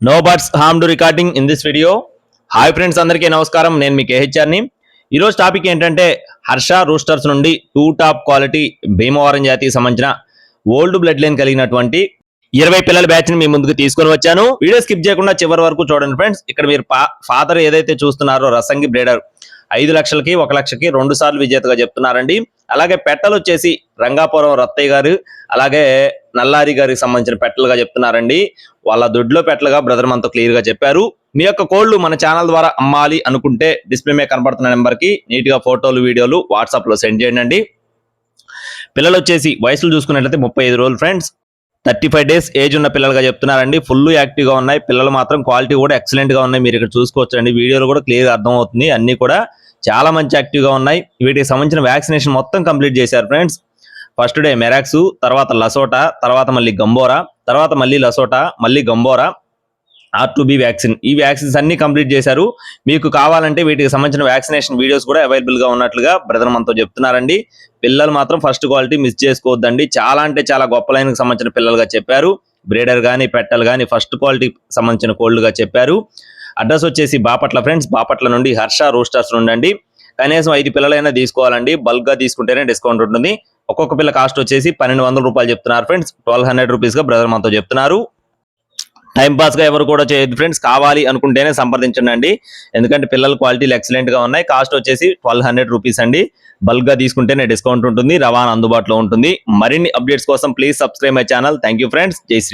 No buts harm to recording in this video. Hi friends, అందరికీ నమస్కారం. నేను మీ కేహెచ్ఆర్ని. ఈరోజు టాపిక్ ఏంటంటే హర్ష రూస్టర్స్ నుండి 2 టాప్ క్వాలిటీ భీమవరం జాతికి సంబంధించిన ఓల్డ్ బ్లడ్ లైన్ కలిగినటువంటి 20 పిల్లల బ్యాచ్ ని మీ ముందుకు తీసుకొని వచ్చాను. వీడియో స్కిప్ చేయకుండా చివరి వరకు చూడండి ఫ్రెండ్స్. ఇక్కడ మీరు ఫాదర్ ఏదైతే చూస్తున్నారో రసంగి బ్రేడర్ 5 లక్షలకి 1 లక్షకి 2 సార్లు విజేతగా చెప్తున్నారండి. అలాగే పెట్టలు వచ్చేసి రంగాపురం రత్తయ్య గారు అలాగే నల్లారి గారికి సంబంధించిన పెట్టలుగా చెప్తున్నారండి. వాళ్ళ దొడ్లో పెట్టలుగా బ్రదర్ మనతో క్లియర్ గా చెప్పారు. మీ యొక్క కోళ్లు మన ఛానల్ ద్వారా అమ్మాలి అనుకుంటే డిస్ప్లే మీద కనబడుతున్న నెంబర్ కి నీట్ గా ఫోటోలు వీడియోలు వాట్సాప్ లో సెండ్ చేయండి. పిల్లలు వచ్చేసి వయసులు చూసుకున్నట్లయితే 35 రోజులు ఫ్రెండ్స్. 35 డేస్ ఏజ్ ఉన్న పిల్లలుగా చెప్తున్నారండి. ఫుల్ యాక్టివ్ గా ఉన్నాయి. పిల్లలు మాత్రం క్వాలిటీ కూడా ఎక్సలెంట్ గా ఉన్నాయి. మీరు ఇక్కడ చూసుకోవచ్చు అండి. వీడియోలు కూడా క్లియర్ గా అర్థం అవుతుంది. అన్ని కూడా చాలా మంచి యాక్టివ్ గా ఉన్నాయి. వీటికి సంబంధించిన వ్యాక్సినేషన్ మొత్తం కంప్లీట్ చేశారు ఫ్రెండ్స్. ఫస్ట్ డే మెరాక్స్, తర్వాత లసోటా, తర్వాత మళ్ళీ గంబోరా, తర్వాత మళ్ళీ లసోటా, మళ్ళీ గంబోరా, R2B వ్యాక్సిన్. ఈ వ్యాక్సిన్స్ అన్ని కంప్లీట్ చేశారు. మీకు కావాలంటే వీటికి సంబంధించిన వ్యాక్సినేషన్ వీడియోస్ కూడా అవైలబుల్ గా ఉన్నట్లుగా బ్రదర్ మనతో చెప్తున్నారండి. పిల్లలు మాత్రం ఫస్ట్ క్వాలిటీ మిస్ చేసుకోవద్దండి. చాలా అంటే చాలా గొప్ప లైన్ కి సంబంధించిన పిల్లలుగా చెప్పారు. బ్రేడర్ గానీ పెట్టలు గానీ ఫస్ట్ క్వాలిటీ సంబంధించిన కోళ్లుగా చెప్పారు. అడ్రస్ వచ్చేసి బాపట్ల ఫ్రెండ్స్. బాపట్ల నుండి హర్ష రూస్టర్స్ నుండి కనీసం 5 పిల్లలైనా తీసుకోవాలండి. బల్క్ గా తీసుకుంటేనే డిస్కౌంట్ ఉంటుంది. ఒక్కొక్క పిల్ల కాస్ట్ వచ్చేసి 1200 రూపాయలు చెప్తున్నారు ఫ్రెండ్స్. 1200 రూపీస్ గా బ్రదర్ మనతో చెప్తున్నారు. టైం పాస్ గా ఎవరు కూడా చేయొద్దు ఫ్రెండ్స్. కావాలి అనుకుంటేనే సంప్రదించండి. ఎందుకంటే పిల్లల క్వాలిటీలు ఎక్సలెంట్ గా ఉన్నాయి. కాస్ట్ వచ్చేసి 1200 రూపీస్ అండి. బల్క్ గా తీసుకుంటేనే డిస్కౌంట్ ఉంటుంది. రవాణా అందుబాటులో ఉంటుంది. మరిన్ని అప్డేట్స్ కోసం please subscribe my channel. Thank you friends. జై శ్రీ.